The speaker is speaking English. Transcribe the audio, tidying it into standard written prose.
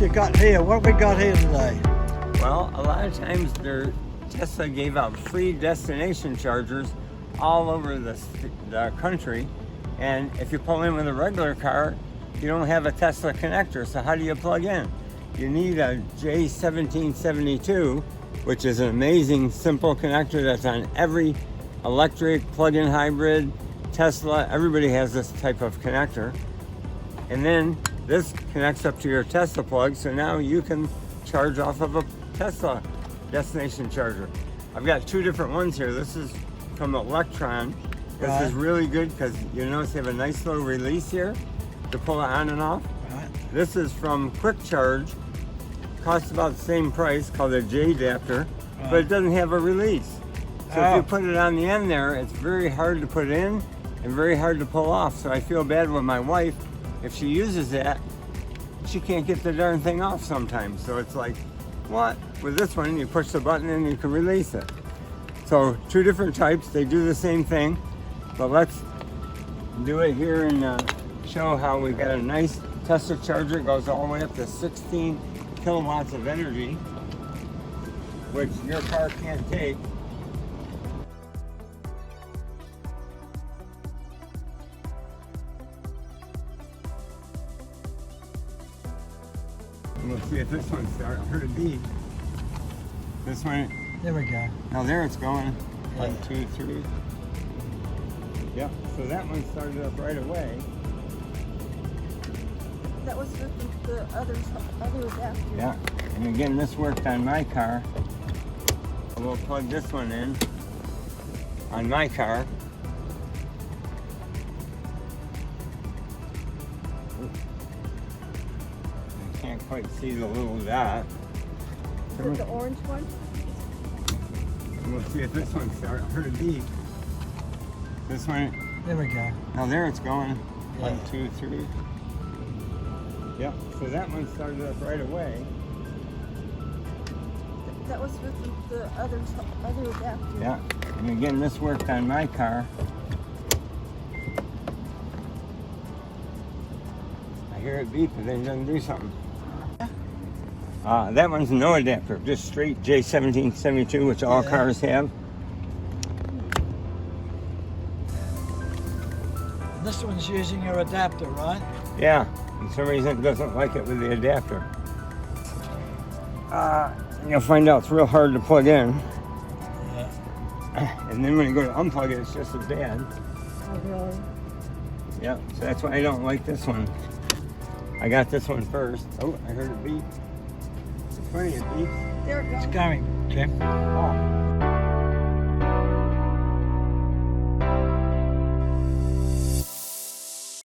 you got here? What we got here today? Well, a lot of times Tesla gave out free destination chargers all over the country, and if you pull in with a regular car, you don't have a Tesla connector, so how do you plug in? You need a J1772, which is an amazing simple connector that's on every electric, plug-in hybrid, Tesla. Everybody has this type of connector. And then this connects up to your Tesla plug, so now you can charge off of a Tesla destination charger. I've got two different ones here. This is from Electron. This is really good because you notice they have a nice little release here to pull it on and off. This is from Quick Charge. Costs about the same price, called a J adapter, but it doesn't have a release. So if you put it on the end there, it's very hard to put in and very hard to pull off. So I feel bad with my wife. If she uses that, she can't get the darn thing off sometimes. So it's like, what? With this one, you push the button and you can release it. So two different types, they do the same thing. But let's do it here and show how we got a nice Tesla charger. It goes all the way up to 16 kilowatts of energy, which your car can't take. And we'll see if this one starts. I heard a beep. This one. There we go. Now there it's going. 1, 2, 3. Yep. So that one started up right away. That was with the other adapter. Yeah. And again, this worked on my car. We'll plug this one in on my car. I can't quite see the little dot. With the orange one? And we'll see if this one starts. I heard a beep. This one. There we go. Now there it's going. Yeah. 1, 2, 3. Yep. So that one started up right away. That was with the other adapter. Yeah. And again, this worked on my car. I hear it beep, but then it doesn't do something. That one's no adapter, just straight J1772, which all cars have. This one's using your adapter, right? Yeah. For some reason it doesn't like it with the adapter. You'll find out it's real hard to plug in. Yeah. And then when you go to unplug it, it's just as bad. Oh, really? Yeah, so that's why I don't like this one. I got this one first. Oh, I heard it beep. It's funny, it beeps. There it goes. It's going, Jim. Oh,